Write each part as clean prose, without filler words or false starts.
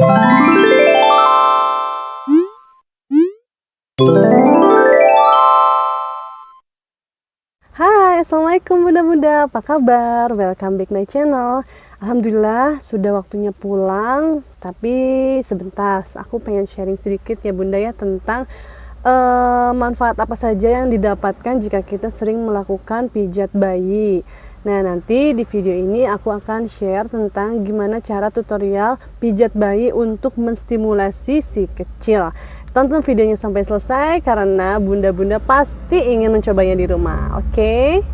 Hai, assalamualaikum bunda-bunda, apa kabar? Welcome back my channel. Alhamdulillah sudah waktunya pulang, tapi sebentar aku pengen sharing sedikit ya bunda ya tentang manfaat apa saja yang didapatkan jika kita sering melakukan pijat bayi. Nah, nanti di video ini aku akan share tentang gimana cara tutorial pijat bayi untuk menstimulasi si kecil. Tonton videonya sampai selesai karena bunda-bunda pasti ingin mencobanya di rumah, oke?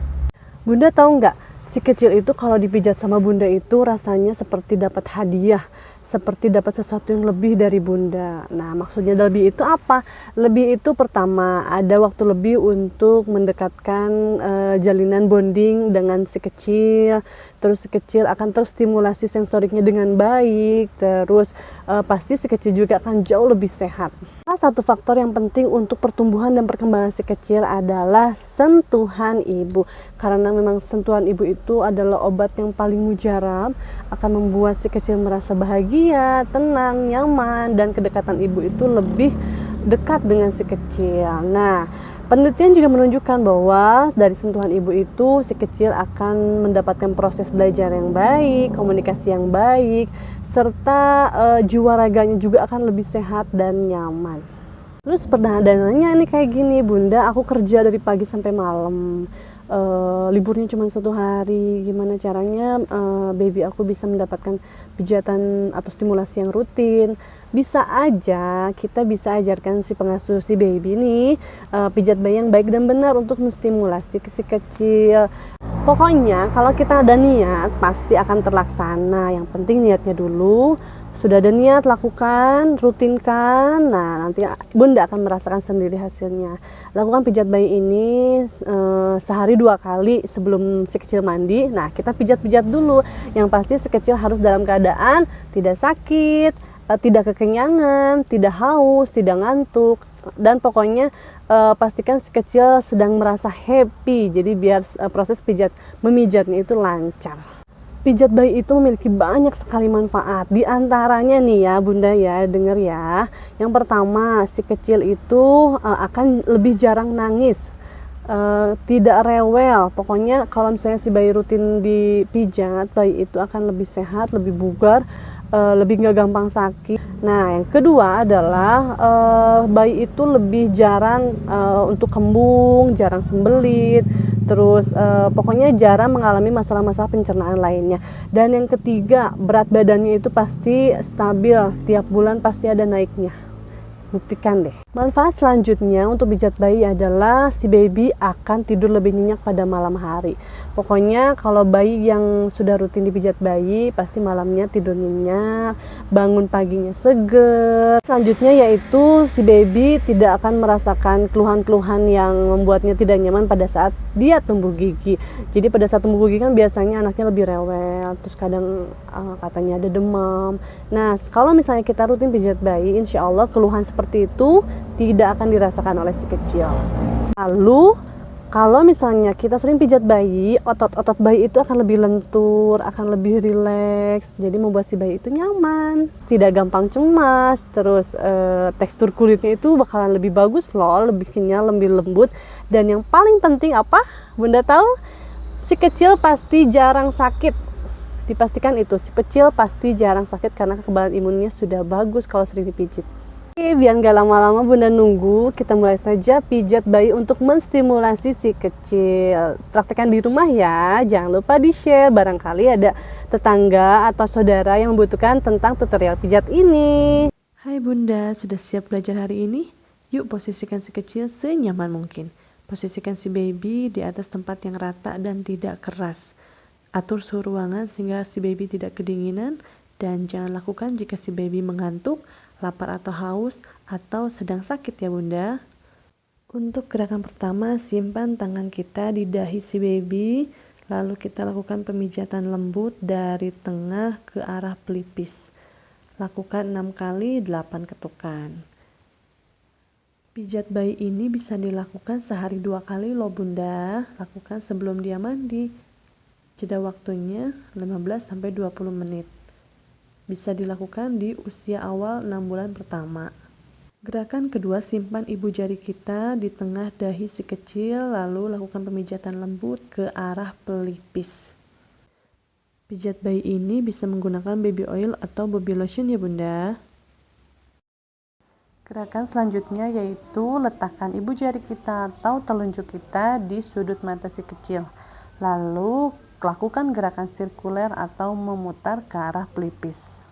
Bunda tahu nggak, si kecil itu kalau dipijat sama bunda itu rasanya seperti dapat hadiah, seperti dapat sesuatu yang lebih dari bunda. Nah, maksudnya lebih itu apa? Lebih itu pertama, ada waktu lebih untuk mendekatkan jalinan bonding dengan si kecil. Terus si kecil akan terstimulasi sensoriknya dengan baik. Terus pasti si kecil juga akan jauh lebih sehat. Salah satu faktor yang penting untuk pertumbuhan dan perkembangan si kecil adalah sentuhan ibu. Karena memang sentuhan ibu itu adalah obat yang paling mujarab, akan membuat si kecil merasa bahagia, tenang, nyaman, dan kedekatan ibu itu lebih dekat dengan si kecil. Nah, penelitian juga menunjukkan bahwa dari sentuhan ibu itu si kecil akan mendapatkan proses belajar yang baik, komunikasi yang baik, serta jiwa raganya juga akan lebih sehat dan nyaman. Terus perdananya ini kayak gini, bunda, aku kerja dari pagi sampai malam, liburnya cuma 1 hari. Gimana caranya baby aku bisa mendapatkan pijatan atau stimulasi yang rutin? Bisa aja kita bisa ajarkan si pengasuh si baby ini pijat bayi yang baik dan benar untuk menstimulasi si kecil. Pokoknya kalau kita ada niat pasti akan terlaksana. Yang penting niatnya dulu. Sudah ada niat, lakukan, rutinkan. Nah, nanti bunda akan merasakan sendiri hasilnya. Lakukan pijat bayi ini sehari 2 kali sebelum si kecil mandi. Nah, kita pijat-pijat dulu. Yang pasti si kecil harus dalam keadaan tidak sakit, tidak kekenyangan, tidak haus, tidak ngantuk, dan pokoknya pastikan si kecil sedang merasa happy. Jadi biar proses memijatnya itu lancar. Pijat bayi itu memiliki banyak sekali manfaat. Di antaranya nih ya bunda ya, denger ya. Yang pertama, si kecil itu akan lebih jarang nangis, tidak rewel. Pokoknya kalau misalnya si bayi rutin dipijat, bayi itu akan lebih sehat, lebih bugar, lebih nggak gampang sakit. Nah, yang kedua adalah bayi itu lebih jarang untuk kembung, jarang sembelit, terus pokoknya jarang mengalami masalah-masalah pencernaan lainnya. Dan yang ketiga, berat badannya itu pasti stabil, tiap bulan pasti ada naiknya. Buktikan deh. Manfaat selanjutnya untuk pijat bayi adalah si baby akan tidur lebih nyenyak pada malam hari. Pokoknya kalau bayi yang sudah rutin dipijat bayi pasti malamnya tidur nyenyak, bangun paginya seger. Selanjutnya yaitu si baby tidak akan merasakan keluhan-keluhan yang membuatnya tidak nyaman pada saat dia tumbuh gigi. Jadi pada saat tumbuh gigi kan biasanya anaknya lebih rewel, terus kadang katanya ada demam. Nah, kalau misalnya kita rutin pijat bayi, insya Allah keluhan seperti itu tidak akan dirasakan oleh si kecil. Lalu kalau misalnya kita sering pijat bayi, otot-otot bayi itu akan lebih lentur, akan lebih rileks, jadi membuat si bayi itu nyaman, tidak gampang cemas. Terus tekstur kulitnya itu bakalan lebih bagus loh, lebih kenyal, lebih lembut. Dan yang paling penting apa? Bunda tahu? Si kecil pasti jarang sakit. Dipastikan itu, si kecil pasti jarang sakit karena kekebalan imunnya sudah bagus kalau sering dipijit. Oke, biar nggak lama-lama bunda nunggu, kita mulai saja pijat bayi untuk menstimulasi si kecil. Praktekkan di rumah ya, jangan lupa di-share, barangkali ada tetangga atau saudara yang membutuhkan tentang tutorial pijat ini. Hai bunda, sudah siap belajar hari ini? Yuk posisikan si kecil senyaman mungkin. Posisikan si baby di atas tempat yang rata dan tidak keras. Atur suhu ruangan sehingga si baby tidak kedinginan, dan jangan lakukan jika si baby mengantuk, lapar atau haus, atau sedang sakit ya bunda. Untuk gerakan pertama, simpan tangan kita di dahi si baby, lalu kita lakukan pemijatan lembut dari tengah ke arah pelipis. Lakukan 6 kali 8 ketukan. Pijat bayi ini bisa dilakukan sehari 2 kali loh bunda. Lakukan sebelum dia mandi. Jeda waktunya 15-20 menit. Bisa dilakukan di usia awal 6 bulan pertama. Gerakan kedua, simpan ibu jari kita di tengah dahi si kecil, lalu lakukan pemijatan lembut ke arah pelipis. Pijat bayi ini bisa menggunakan baby oil atau baby lotion ya bunda. Gerakan selanjutnya yaitu letakkan ibu jari kita atau telunjuk kita di sudut mata si kecil. Lalu lakukan gerakan sirkuler atau memutar ke arah pelipis.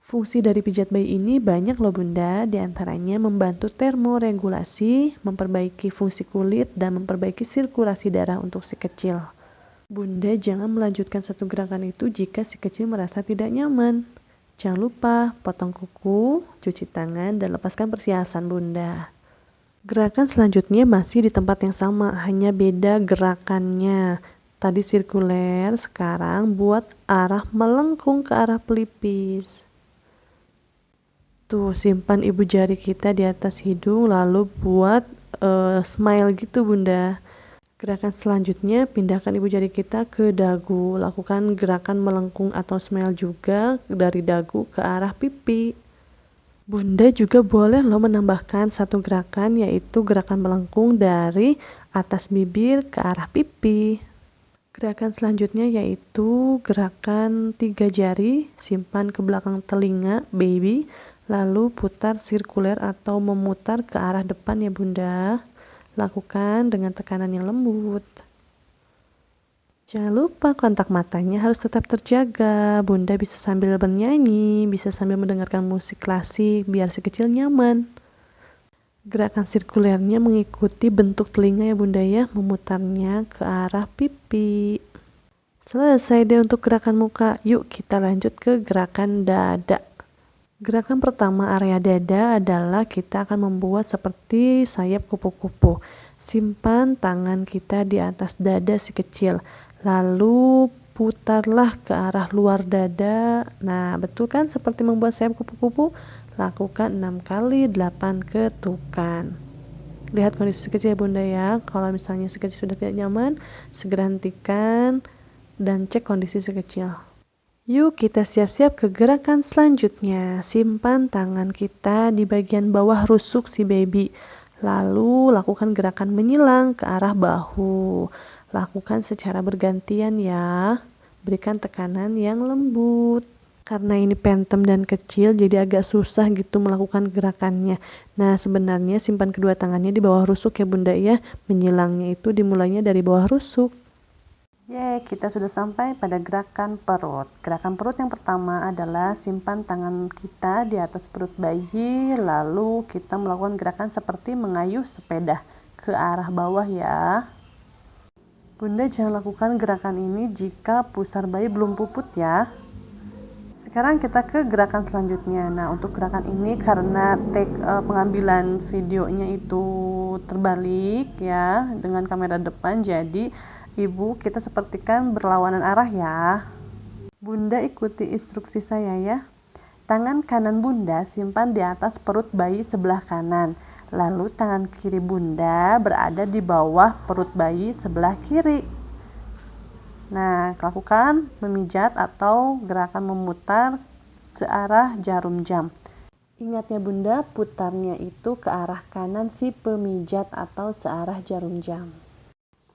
Fungsi dari pijat bayi ini banyak loh bunda, diantaranya membantu termoregulasi, memperbaiki fungsi kulit, dan memperbaiki sirkulasi darah untuk si kecil. Bunda jangan melanjutkan satu gerakan itu jika si kecil merasa tidak nyaman. Jangan lupa potong kuku, cuci tangan, dan lepaskan perhiasan bunda. Gerakan selanjutnya masih di tempat yang sama, hanya beda gerakannya. Tadi sirkuler, sekarang buat arah melengkung ke arah pelipis. Tuh, simpan ibu jari kita di atas hidung, lalu buat smile gitu bunda. Gerakan selanjutnya, pindahkan ibu jari kita ke dagu. Lakukan gerakan melengkung atau smile juga dari dagu ke arah pipi. Bunda juga boleh loh menambahkan satu gerakan, yaitu gerakan melengkung dari atas bibir ke arah pipi. Gerakan selanjutnya yaitu gerakan 3 jari, simpan ke belakang telinga baby, lalu putar sirkuler atau memutar ke arah depan ya bunda. Lakukan dengan tekanan yang lembut. Jangan lupa kontak matanya harus tetap terjaga. Bunda bisa sambil bernyanyi, bisa sambil mendengarkan musik klasik biar si kecil nyaman. Gerakan sirkulernya mengikuti bentuk telinga ya bunda ya, memutarnya ke arah pipi. Selesai deh untuk gerakan muka. Yuk kita lanjut ke gerakan dada. Gerakan pertama area dada adalah kita akan membuat seperti sayap kupu-kupu. Simpan tangan kita di atas dada si kecil. Lalu putarlah ke arah luar dada. Nah, betul kan seperti membuat sayap kupu-kupu? Lakukan 6 kali 8 ketukan. Lihat kondisi si kecil ya bunda ya. Kalau misalnya si kecil sudah tidak nyaman, segera hentikan dan cek kondisi si kecil. Yuk kita siap-siap ke gerakan selanjutnya. Simpan tangan kita di bagian bawah rusuk si baby. Lalu lakukan gerakan menyilang ke arah bahu. Lakukan secara bergantian ya. Berikan tekanan yang lembut. Karena ini pentem dan kecil jadi agak susah gitu melakukan gerakannya. Nah sebenarnya simpan kedua tangannya di bawah rusuk ya bunda ya. Menyilangnya itu dimulainya dari bawah rusuk. Kita sudah sampai pada gerakan perut. Gerakan perut yang pertama adalah simpan tangan kita di atas perut bayi, lalu kita melakukan gerakan seperti mengayuh sepeda ke arah bawah ya. Bunda jangan lakukan gerakan ini jika pusar bayi belum puput ya. Sekarang kita ke gerakan selanjutnya. Nah, untuk gerakan ini karena pengambilan videonya itu terbalik ya dengan kamera depan, jadi ibu kita sepertikan berlawanan arah ya. Bunda ikuti instruksi saya ya. Tangan kanan bunda simpan di atas perut bayi sebelah kanan. Lalu tangan kiri bunda berada di bawah perut bayi sebelah kiri. Nah, lakukan memijat atau gerakan memutar searah jarum jam. Ingat ya bunda, putarnya itu ke arah kanan si pemijat atau searah jarum jam.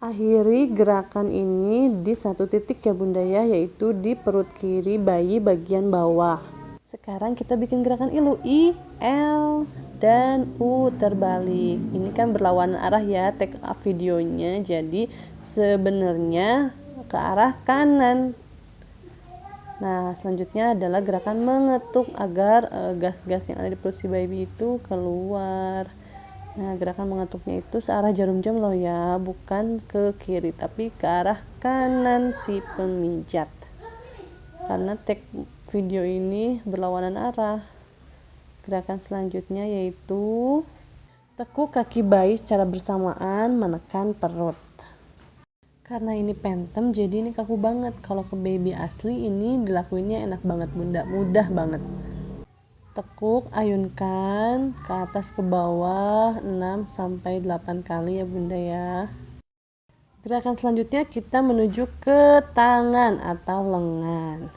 Akhiri gerakan ini di satu titik ya bunda ya, yaitu di perut kiri bayi bagian bawah. Sekarang kita bikin gerakan ilu, I, L, dan U terbalik. Ini kan berlawanan arah ya take up videonya, jadi sebenarnya ke arah kanan. Nah selanjutnya adalah gerakan mengetuk agar gas-gas yang ada di perut si baby itu keluar. Nah gerakan mengetuknya itu searah jarum jam loh ya, bukan ke kiri tapi ke arah kanan si pemijat, karena take video ini berlawanan arah. Gerakan selanjutnya yaitu tekuk kaki bayi secara bersamaan menekan perut. Karena ini pentem jadi ini kaku banget. Kalau ke baby asli ini dilakuinnya enak banget bunda, mudah banget. Tekuk, ayunkan ke atas ke bawah 6-8 kali ya bunda ya. Gerakan selanjutnya kita menuju ke tangan atau lengan.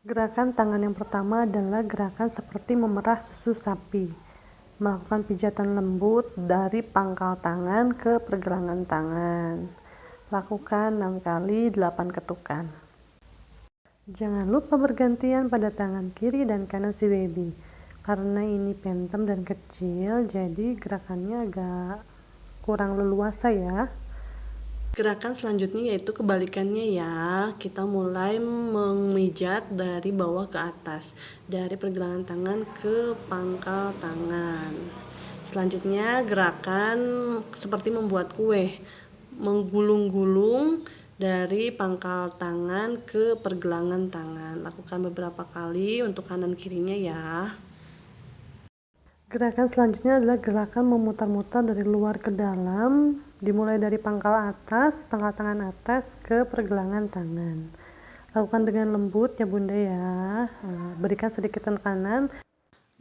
Gerakan tangan yang pertama adalah gerakan seperti memerah susu sapi. Melakukan pijatan lembut dari pangkal tangan ke pergelangan tangan. Lakukan 6 kali 8 ketukan. Jangan lupa bergantian pada tangan kiri dan kanan si baby. Karena ini pentem dan kecil, jadi gerakannya agak kurang leluasa ya. Gerakan selanjutnya yaitu kebalikannya ya. Kita mulai memijat dari bawah ke atas, dari pergelangan tangan ke pangkal tangan. Selanjutnya gerakan seperti membuat kue, menggulung-gulung dari pangkal tangan ke pergelangan tangan. Lakukan beberapa kali untuk kanan kirinya ya. Gerakan selanjutnya adalah gerakan memutar-mutar dari luar ke dalam, dimulai dari pangkal atas, pangkal tangan atas ke pergelangan tangan. Lakukan dengan lembut ya bunda ya. Berikan sedikit tekanan.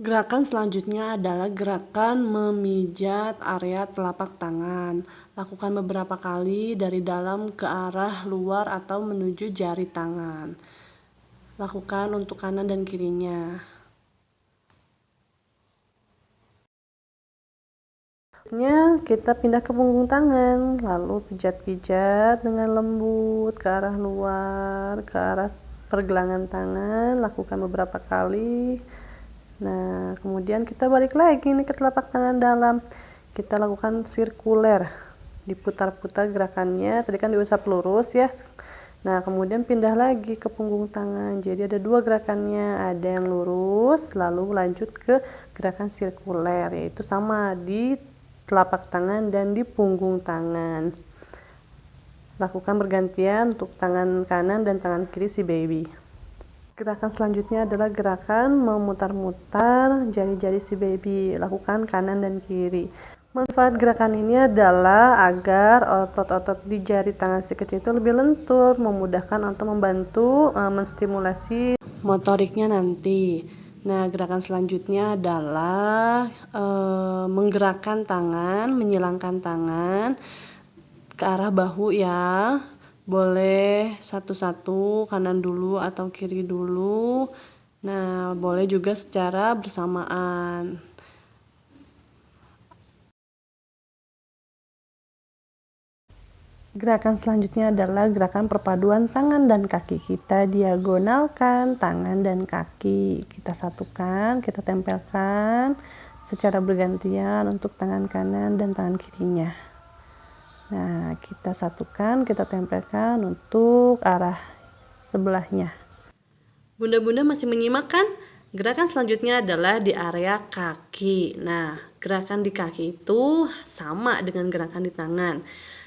Gerakan selanjutnya adalah gerakan memijat area telapak tangan. Lakukan beberapa kali dari dalam ke arah luar atau menuju jari tangan. Lakukan untuk kanan dan kirinya. Kita pindah ke punggung tangan, lalu pijat-pijat dengan lembut ke arah luar, ke arah pergelangan tangan. Lakukan beberapa kali. Nah, kemudian kita balik lagi nih ke telapak tangan dalam. Kita lakukan sirkuler, diputar-putar gerakannya. Tadi kan diusap lurus ya. Nah, kemudian pindah lagi ke punggung tangan. Jadi ada dua gerakannya, ada yang lurus, lalu lanjut ke gerakan sirkuler, yaitu sama di telapak tangan dan di punggung tangan. Lakukan bergantian untuk tangan kanan dan tangan kiri si baby. Gerakan selanjutnya adalah gerakan memutar-mutar jari-jari si baby. Lakukan kanan dan kiri. Manfaat gerakan ini adalah agar otot-otot di jari tangan si kecil itu lebih lentur, memudahkan untuk membantu menstimulasi motoriknya nanti. Nah, gerakan selanjutnya adalah menggerakkan tangan, menyilangkan tangan ke arah bahu ya. Boleh satu-satu, kanan dulu atau kiri dulu. Nah, boleh juga secara bersamaan. Gerakan selanjutnya adalah gerakan perpaduan tangan dan kaki. Kita diagonalkan tangan dan kaki. Kita satukan, kita tempelkan secara bergantian untuk tangan kanan dan tangan kirinya. Nah, kita satukan, kita tempelkan untuk arah sebelahnya. Bunda-bunda masih menyimak kan? Gerakan selanjutnya adalah di area kaki. Nah, gerakan di kaki itu sama dengan gerakan di tangan.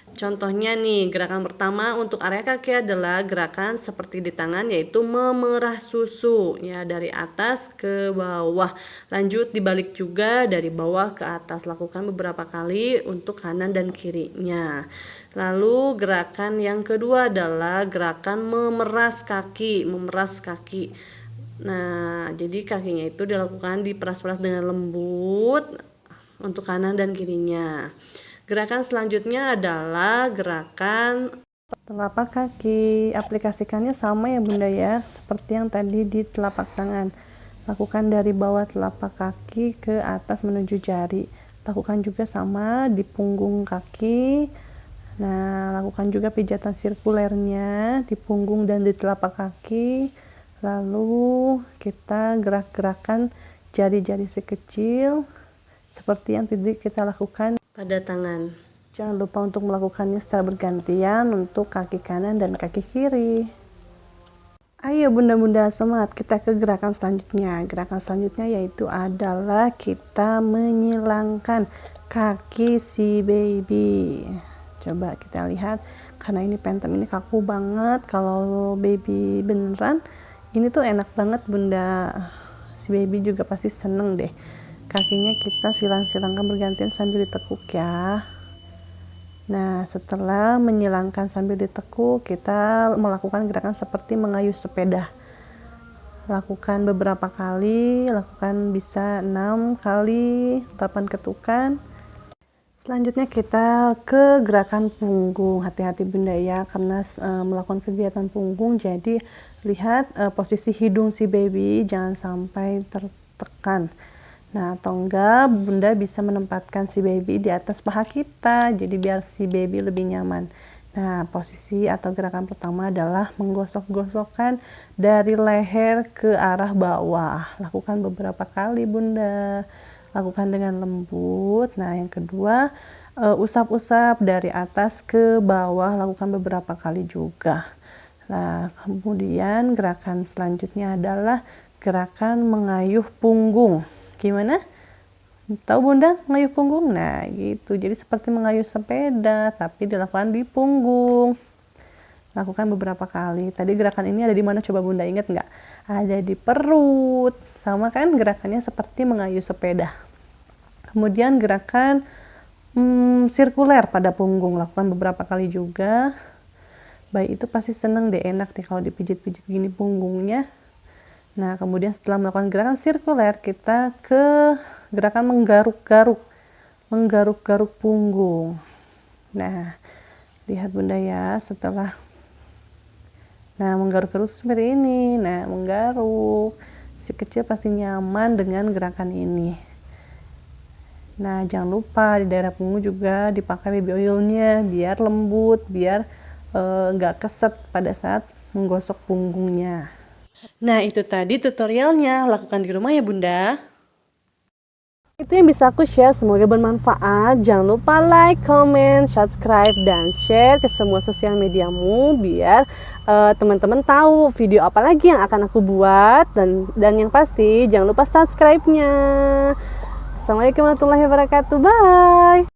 Contohnya nih, gerakan pertama untuk area kaki adalah gerakan seperti di tangan, yaitu memerah susu ya, dari atas ke bawah. Lanjut dibalik juga dari bawah ke atas. Lakukan beberapa kali untuk kanan dan kirinya. Lalu gerakan yang kedua adalah gerakan memeras kaki, Nah, jadi kakinya itu dilakukan diperas-peras dengan lembut untuk kanan dan kirinya. Gerakan selanjutnya adalah gerakan telapak kaki. Aplikasikannya sama ya bunda ya, seperti yang tadi di telapak tangan. Lakukan dari bawah telapak kaki ke atas menuju jari. Lakukan juga sama di punggung kaki. Nah, lakukan juga pijatan sirkulernya di punggung dan di telapak kaki. Lalu kita gerak-gerakan jari-jari si kecil seperti yang tadi kita lakukan pada tangan. Jangan lupa untuk melakukannya secara bergantian untuk kaki kanan dan kaki kiri. Ayo bunda-bunda semangat, kita ke gerakan selanjutnya. Gerakan selanjutnya yaitu adalah kita menyilangkan kaki si baby. Coba kita lihat, karena ini pentem ini kaku banget. Kalau baby beneran, ini tuh enak banget bunda. Si baby juga pasti seneng deh. Kakinya kita silang-silangkan bergantian sambil ditekuk ya. Nah, setelah menyilangkan sambil ditekuk, kita melakukan gerakan seperti mengayuh sepeda. Lakukan beberapa kali, lakukan bisa 6 kali, 8 ketukan. Selanjutnya kita ke gerakan punggung. Hati-hati bunda ya, karena melakukan kegiatan punggung jadi Lihat posisi hidung si baby jangan sampai tertekan. Nah, atau enggak bunda bisa menempatkan si baby di atas paha kita, jadi biar si baby lebih nyaman. Nah, posisi atau gerakan pertama adalah menggosok-gosokkan dari leher ke arah bawah. Lakukan beberapa kali bunda, lakukan dengan lembut. Nah, yang kedua usap-usap dari atas ke bawah, lakukan beberapa kali juga. Nah, kemudian gerakan selanjutnya adalah gerakan mengayuh punggung. Gimana? Tahu bunda mengayuh punggung? Nah gitu, jadi seperti mengayuh sepeda tapi dilakukan di punggung. Lakukan beberapa kali. Tadi gerakan ini ada di mana coba bunda, ingat nggak? Ada di perut. Sama kan gerakannya seperti mengayuh sepeda. Kemudian gerakan sirkuler pada punggung, lakukan beberapa kali juga. Bayi itu pasti seneng deh, enak nih kalau dipijit-pijit gini punggungnya. Nah, kemudian setelah melakukan gerakan sirkuler, kita ke gerakan menggaruk-garuk punggung. Nah, lihat bunda ya, setelah menggaruk-garuk seperti ini. Nah, menggaruk. Si kecil pasti nyaman dengan gerakan ini. Nah, jangan lupa di daerah punggung juga dipakai baby oilnya biar lembut, biar nggak keset pada saat menggosok punggungnya. Nah, itu tadi tutorialnya, lakukan di rumah ya bunda. Itu yang bisa aku share, semoga bermanfaat. Jangan lupa like, comment, subscribe, dan share ke semua sosial mediamu biar teman-teman tahu video apa lagi yang akan aku buat. Dan yang pasti jangan lupa subscribe-nya. Assalamualaikum warahmatullahi wabarakatuh. Bye.